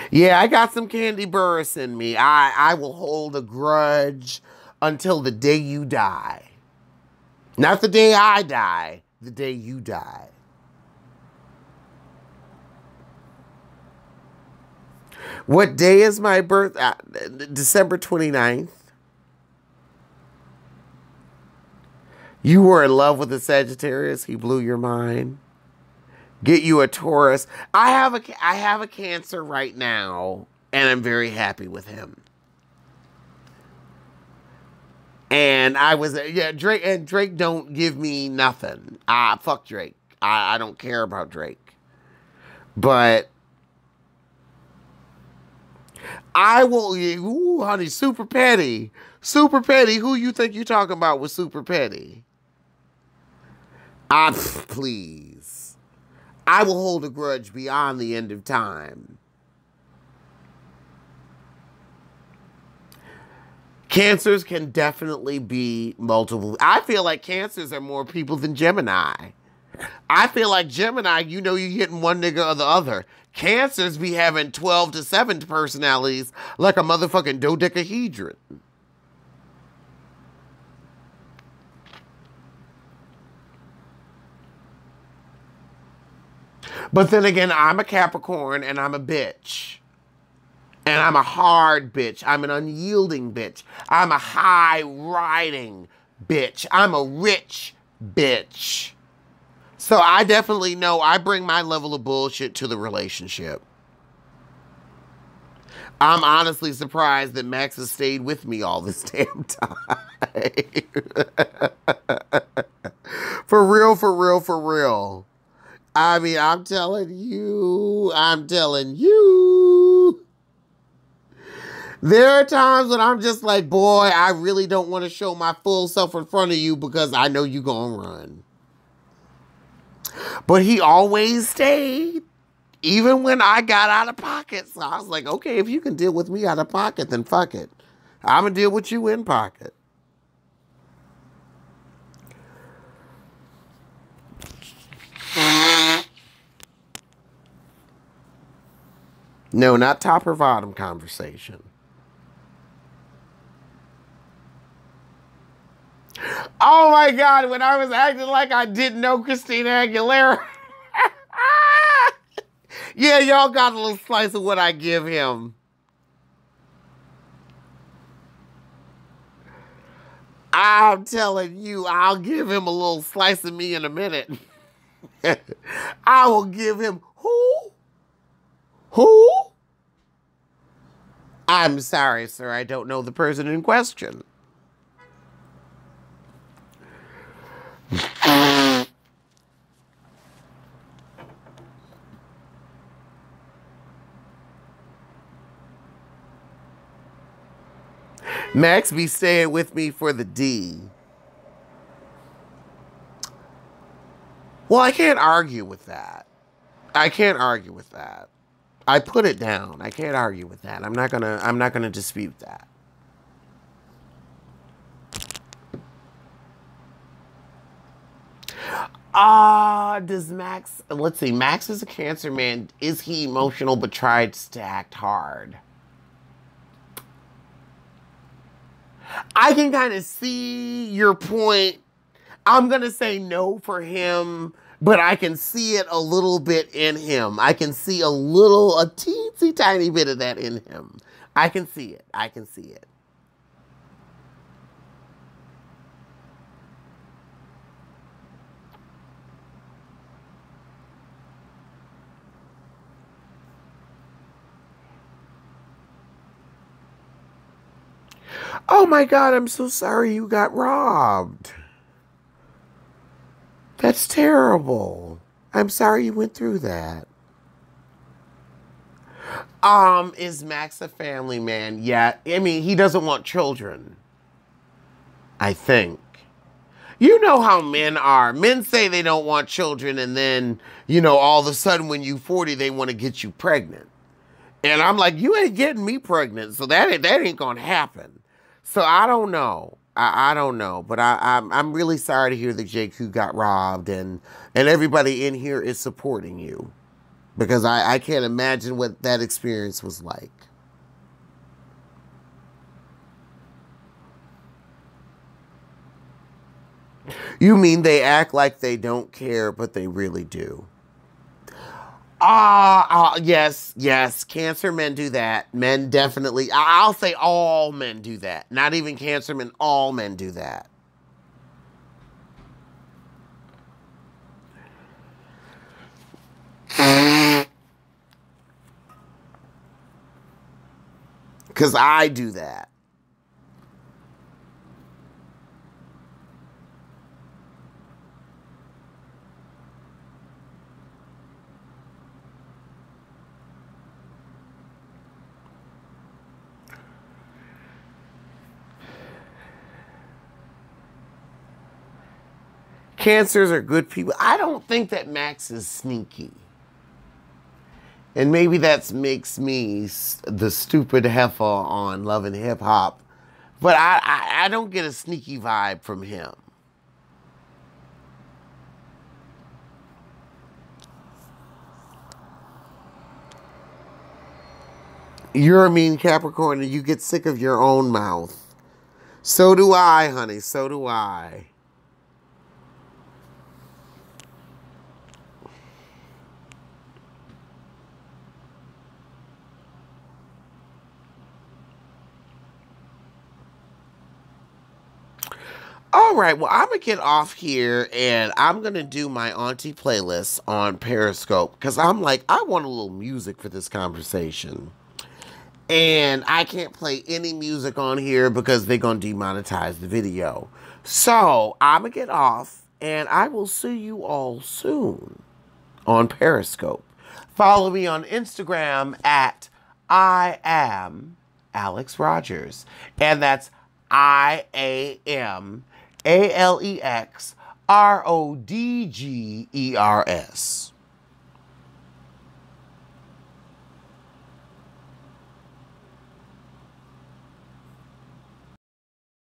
Yeah, I got some Candy Burris in me. I will hold a grudge until the day you die. Not the day I die, the day you die. What day is my birth? December 29th. You were in love with a Sagittarius. He blew your mind. Get you a Taurus. I have a Cancer right now, and I'm very happy with him. And Drake don't give me nothing. Fuck Drake. I don't care about Drake. But I will, ooh, honey, super petty. Super petty. Who you think you talking about with super petty? Please. I will hold a grudge beyond the end of time. Cancers can definitely be multiple. I feel like Cancers are more people than Gemini. I feel like Gemini, you know you're hitting one nigga or the other. Cancers be having 12 to 7 personalities like a motherfucking dodecahedron. But then again, I'm a Capricorn and I'm a bitch. And I'm a hard bitch. I'm an unyielding bitch. I'm a high-riding bitch. I'm a rich bitch. So I definitely know I bring my level of bullshit to the relationship. I'm honestly surprised that Max has stayed with me all this damn time. For real, for real, for real. I mean, I'm telling you. There are times when I'm just like, boy, I really don't want to show my full self in front of you because I know you gonna run. But he always stayed, even when I got out of pocket. So I was like, okay, if you can deal with me out of pocket, then fuck it. I'm gonna deal with you in pocket. No, not top or bottom conversation. Oh my God, when I was acting like I didn't know Christina Aguilera. Yeah, y'all got a little slice of what I give him. I'm telling you, I'll give him a little slice of me in a minute. I will give him who? Who? I'm sorry, sir. I don't know the person in question. Max be staying with me for the D. Well, I can't argue with that. I can't argue with that. I put it down. I can't argue with that. I'm not gonna dispute that. Does Max, let's see, Max is a Cancer man. Is he emotional but tries to act hard? I can kind of see your point. I'm going to say no for him, but I can see it a little bit in him. I can see a teensy tiny bit of that in him. I can see it. I can see it. Oh my God, I'm so sorry you got robbed. That's terrible. I'm sorry you went through that. Is Max a family man? Yeah, I mean, he doesn't want children. I think. You know how men are. Men say they don't want children, and then, all of a sudden when you 40, they want to get you pregnant. And I'm like, you ain't getting me pregnant, so that ain't gonna happen. So I don't know. I don't know, but I'm really sorry to hear that JQ got robbed, and everybody in here is supporting you, because I can't imagine what that experience was like. You mean they act like they don't care, but they really do? Yes. Cancer men do that. Men definitely. I'll say all men do that. Not even Cancer men. All men do that. Because I do that. Cancers are good people. I don't think that Max is sneaky. And maybe that makes me the stupid heifer on Love and Hip Hop. But I don't get a sneaky vibe from him. You're a mean Capricorn and you get sick of your own mouth. So do I, honey. So do I. All right, well, I'm going to get off here and I'm going to do my auntie playlist on Periscope because I'm like, I want a little music for this conversation. And I can't play any music on here because they're going to demonetize the video. So I'm going to get off and I will see you all soon on Periscope. Follow me on Instagram at I am Alex Rogers. And that's IAMAlexRodgers.